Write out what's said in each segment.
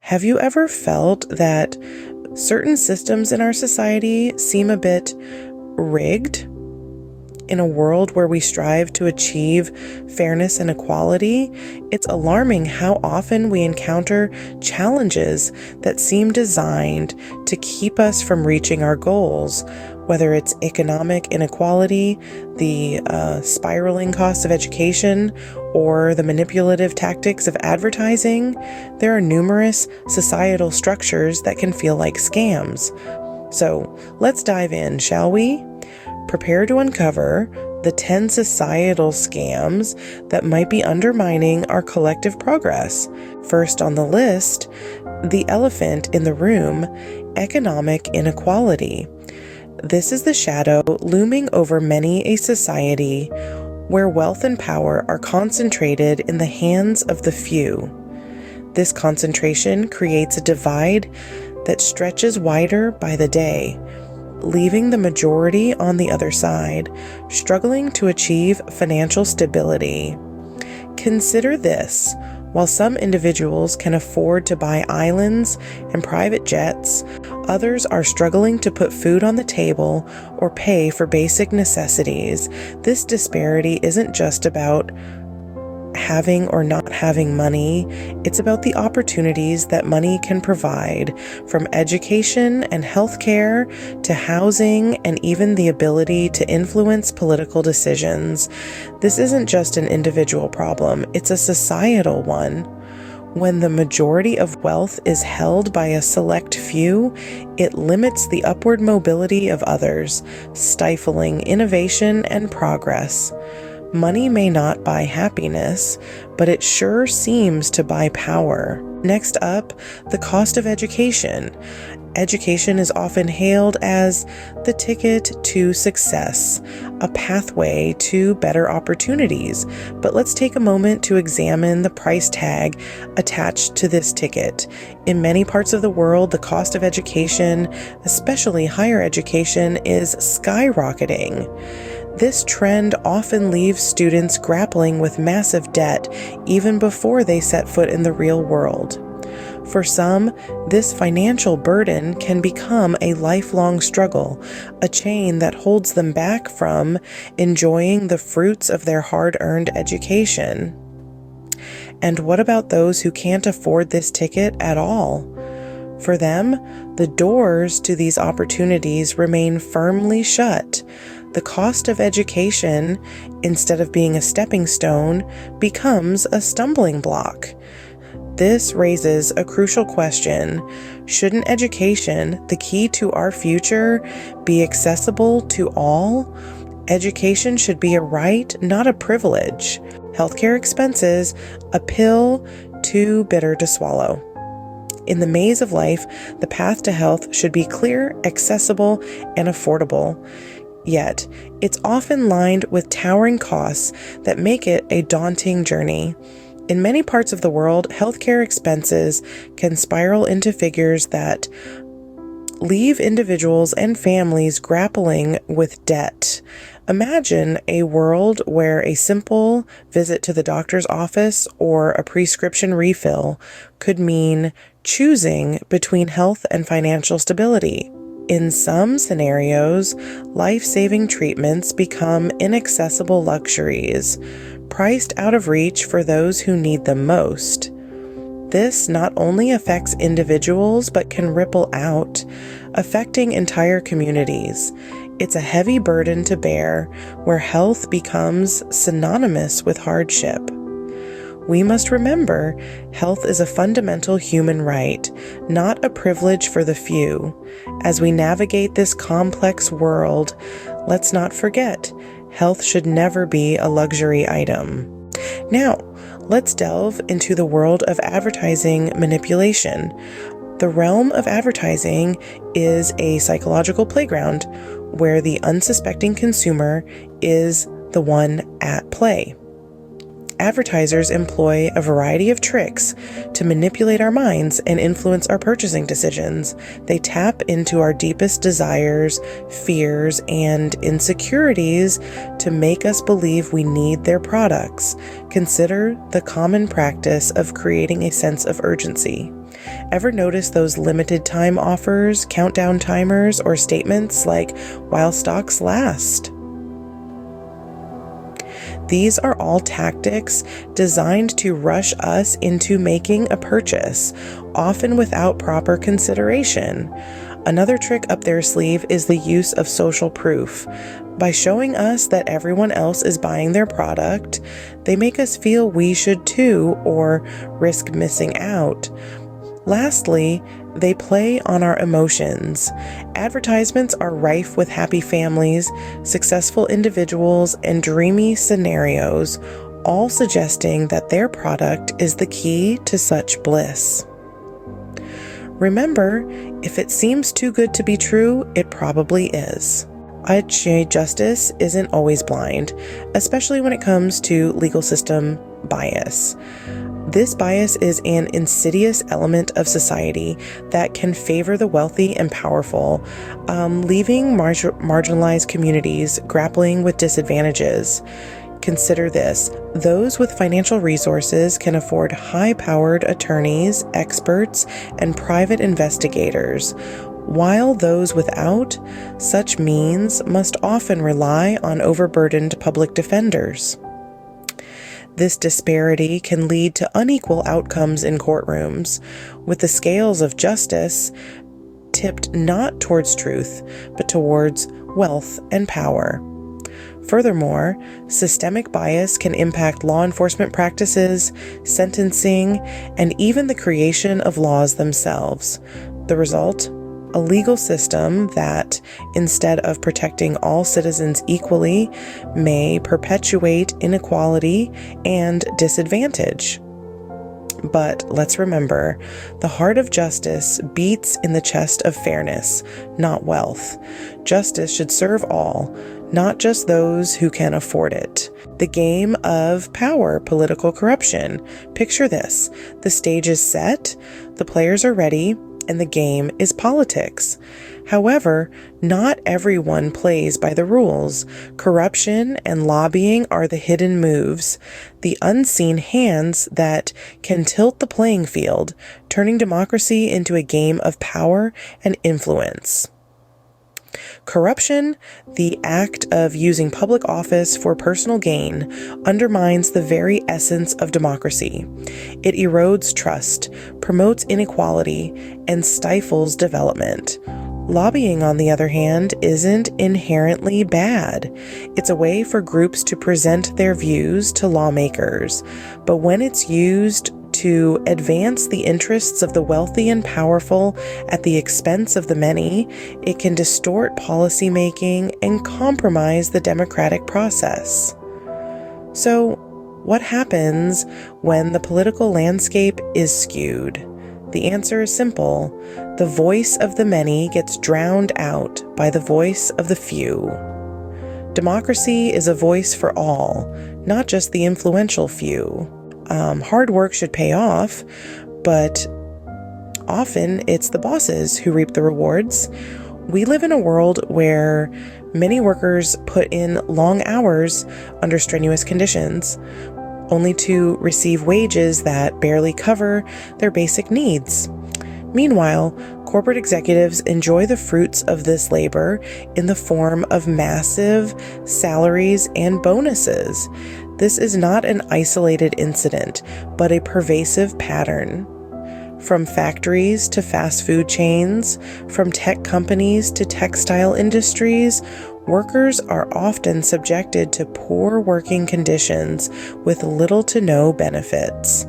Have you ever felt that certain systems in our society seem a bit rigged? In a world where we strive to achieve fairness and equality, it's alarming how often we encounter challenges that seem designed to keep us from reaching our goals. Whether it's economic inequality, the spiraling cost of education, or the manipulative tactics of advertising, there are numerous societal structures that can feel like scams. So let's dive in, shall we? Prepare to uncover the 10 societal scams that might be undermining our collective progress. First on the list, the elephant in the room, economic inequality. This is the shadow looming over many a society where wealth and power are concentrated in the hands of the few. This concentration creates a divide that stretches wider by the day, leaving the majority on the other side, struggling to achieve financial stability. Consider this. While some individuals can afford to buy islands and private jets, others are struggling to put food on the table or pay for basic necessities. This disparity isn't just about having or not having money, it's about the opportunities that money can provide, from education and healthcare to housing and even the ability to influence political decisions. This isn't just an individual problem, it's a societal one. When the majority of wealth is held by a select few, it limits the upward mobility of others, stifling innovation and progress. Money may not buy happiness, but it sure seems to buy power. Next up, the cost of education. Education is often hailed as the ticket to success, a pathway to better opportunities. But let's take a moment to examine the price tag attached to this ticket. In many parts of the world, the cost of education, especially higher education, is skyrocketing. This trend often leaves students grappling with massive debt even before they set foot in the real world. For some, this financial burden can become a lifelong struggle, a chain that holds them back from enjoying the fruits of their hard-earned education. And what about those who can't afford this ticket at all? For them, the doors to these opportunities remain firmly shut. The cost of education, instead of being a stepping stone, becomes a stumbling block. This raises a crucial question. Shouldn't education, the key to our future, be accessible to all? Education should be a right, not a privilege. Healthcare expenses, a pill too bitter to swallow. In the maze of life, the path to health should be clear, accessible, and affordable. Yet, it's often lined with towering costs that make it a daunting journey. In many parts of the world, healthcare expenses can spiral into figures that leave individuals and families grappling with debt. Imagine a world where a simple visit to the doctor's office or a prescription refill could mean choosing between health and financial stability. In some scenarios, life-saving treatments become inaccessible luxuries, priced out of reach for those who need them most. This not only affects individuals, but can ripple out, affecting entire communities. It's a heavy burden to bear, where health becomes synonymous with hardship. We must remember, health is a fundamental human right, not a privilege for the few. As we navigate this complex world, let's not forget, health should never be a luxury item. Now, let's delve into the world of advertising manipulation. The realm of advertising is a psychological playground where the unsuspecting consumer is the one at play. Advertisers employ a variety of tricks to manipulate our minds and influence our purchasing decisions. They tap into our deepest desires, fears, and insecurities to make us believe we need their products. Consider the common practice of creating a sense of urgency. Ever notice those limited time offers, countdown timers, or statements like, while stocks last? These are all tactics designed to rush us into making a purchase, often without proper consideration. Another trick up their sleeve is the use of social proof. By showing us that everyone else is buying their product, they make us feel we should too, or risk missing out. Lastly, they play on our emotions. Advertisements are rife with happy families, successful individuals, and dreamy scenarios, all suggesting that their product is the key to such bliss. Remember, if it seems too good to be true, it probably is. I'd say justice isn't always blind, especially when it comes to legal system bias. This bias is an insidious element of society that can favor the wealthy and powerful, leaving marginalized communities grappling with disadvantages. Consider this: those with financial resources can afford high-powered attorneys, experts, and private investigators, while those without such means must often rely on overburdened public defenders. This disparity can lead to unequal outcomes in courtrooms, with the scales of justice tipped not towards truth, but towards wealth and power. Furthermore, systemic bias can impact law enforcement practices, sentencing, and even the creation of laws themselves. The result? A legal system that, instead of protecting all citizens equally, may perpetuate inequality and disadvantage. But let's remember, the heart of justice beats in the chest of fairness, not wealth. Justice should serve all, not just those who can afford it. The game of power, political corruption. Picture this: the stage is set, the players are ready, and the game is politics. However, not everyone plays by the rules. Corruption and lobbying are the hidden moves, the unseen hands that can tilt the playing field, turning democracy into a game of power and influence. Corruption, the act of using public office for personal gain, undermines the very essence of democracy. It erodes trust, promotes inequality, and stifles development. Lobbying, on the other hand, isn't inherently bad. It's a way for groups to present their views to lawmakers. But when it's used to advance the interests of the wealthy and powerful at the expense of the many, it can distort policymaking and compromise the democratic process. So, what happens when the political landscape is skewed? The answer is simple. The voice of the many gets drowned out by the voice of the few. Democracy is a voice for all, not just the influential few. Hard work should pay off, but often it's the bosses who reap the rewards. We live in a world where many workers put in long hours under strenuous conditions, only to receive wages that barely cover their basic needs. Meanwhile, corporate executives enjoy the fruits of this labor in the form of massive salaries and bonuses. This is not an isolated incident, but a pervasive pattern. From factories to fast food chains, from tech companies to textile industries, workers are often subjected to poor working conditions with little to no benefits.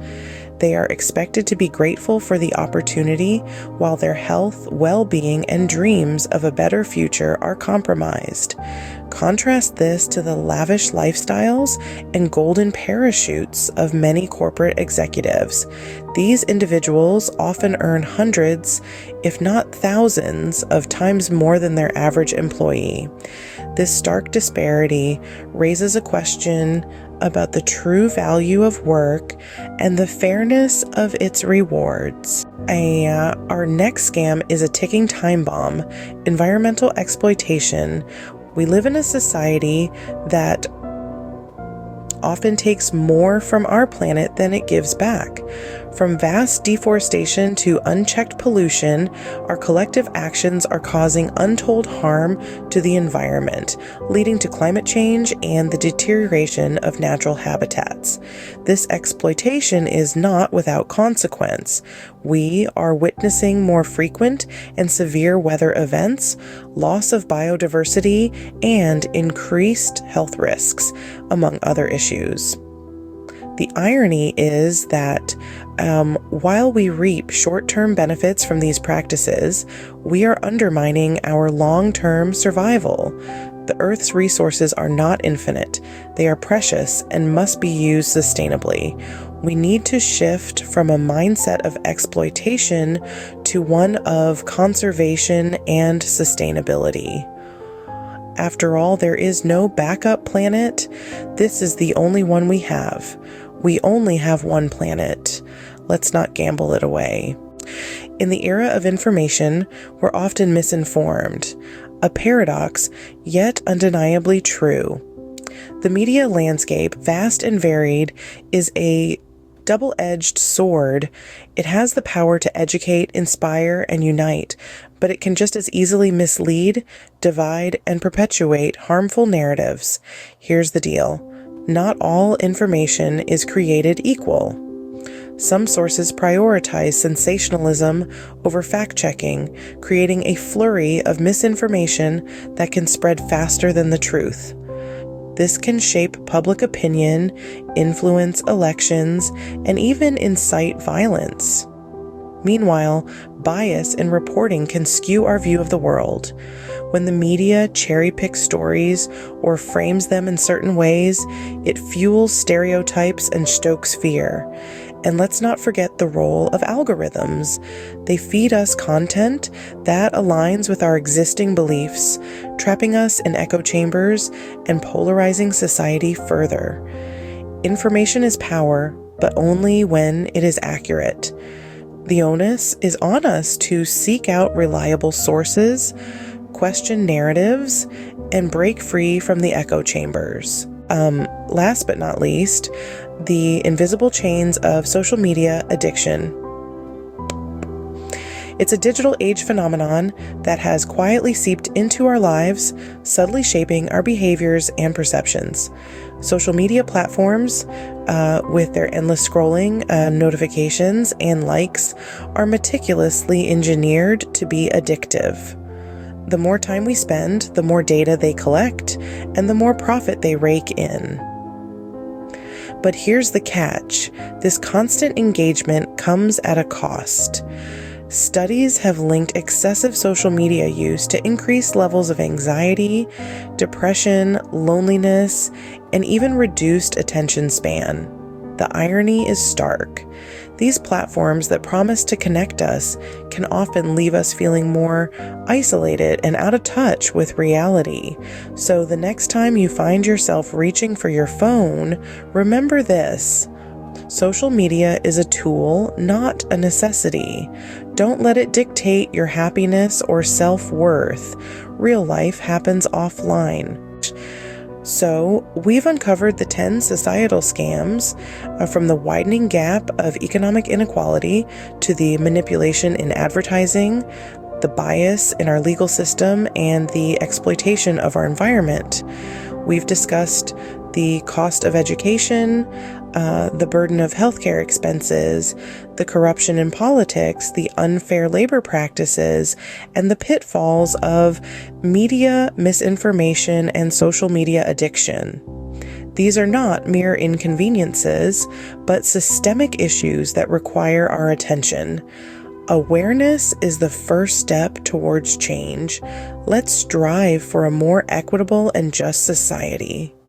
They are expected to be grateful for the opportunity while their health, well-being, and dreams of a better future are compromised. Contrast this to the lavish lifestyles and golden parachutes of many corporate executives. These individuals often earn hundreds, if not thousands, of times more than their average employee. This stark disparity raises a question about the true value of work and the fairness of its rewards. Our next scam is a ticking time bomb: environmental exploitation. We live in a society that often takes more from our planet than it gives back. From vast deforestation to unchecked pollution, our collective actions are causing untold harm to the environment, leading to climate change and the deterioration of natural habitats. This exploitation is not without consequence. We are witnessing more frequent and severe weather events, loss of biodiversity, and increased health risks, among other issues. The irony is that while we reap short-term benefits from these practices, we are undermining our long-term survival. The Earth's resources are not infinite. They are precious and must be used sustainably. We need to shift from a mindset of exploitation to one of conservation and sustainability. After all, there is no backup planet. This is the only one we have. We only have one planet. Let's not gamble it away. In the era of information, we're often misinformed. A paradox, yet undeniably true. The media landscape, vast and varied, is a double-edged sword. It has the power to educate, inspire, and unite, but it can just as easily mislead, divide, and perpetuate harmful narratives. Here's the deal. Not all information is created equal. Some sources prioritize sensationalism over fact-checking, creating a flurry of misinformation that can spread faster than the truth. This can shape public opinion, influence elections, and even incite violence. Meanwhile, bias in reporting can skew our view of the world. When the media cherry-picks stories or frames them in certain ways, it fuels stereotypes and stokes fear. And let's not forget the role of algorithms. They feed us content that aligns with our existing beliefs, trapping us in echo chambers and polarizing society further. Information is power, but only when it is accurate. The onus is on us to seek out reliable sources, question narratives, and break free from the echo chambers. Last but not least, the invisible chains of social media addiction. It's a digital age phenomenon that has quietly seeped into our lives, subtly shaping our behaviors and perceptions. Social media platforms, with their endless scrolling, notifications, and likes, are meticulously engineered to be addictive. The more time we spend, the more data they collect, and the more profit they rake in. But here's the catch. This constant engagement comes at a cost. Studies have linked excessive social media use to increased levels of anxiety, depression, loneliness, and even reduced attention span. The irony is stark. These platforms that promise to connect us can often leave us feeling more isolated and out of touch with reality. So the next time you find yourself reaching for your phone, remember this. Social media is a tool, not a necessity. Don't let it dictate your happiness or self-worth. Real life happens offline. So, we've uncovered the 10 societal scams, from the widening gap of economic inequality to the manipulation in advertising, the bias in our legal system, and the exploitation of our environment. We've discussed the cost of education, the burden of healthcare expenses, the corruption in politics, the unfair labor practices, and the pitfalls of media misinformation and social media addiction. These are not mere inconveniences, but systemic issues that require our attention. Awareness is the first step towards change. Let's strive for a more equitable and just society.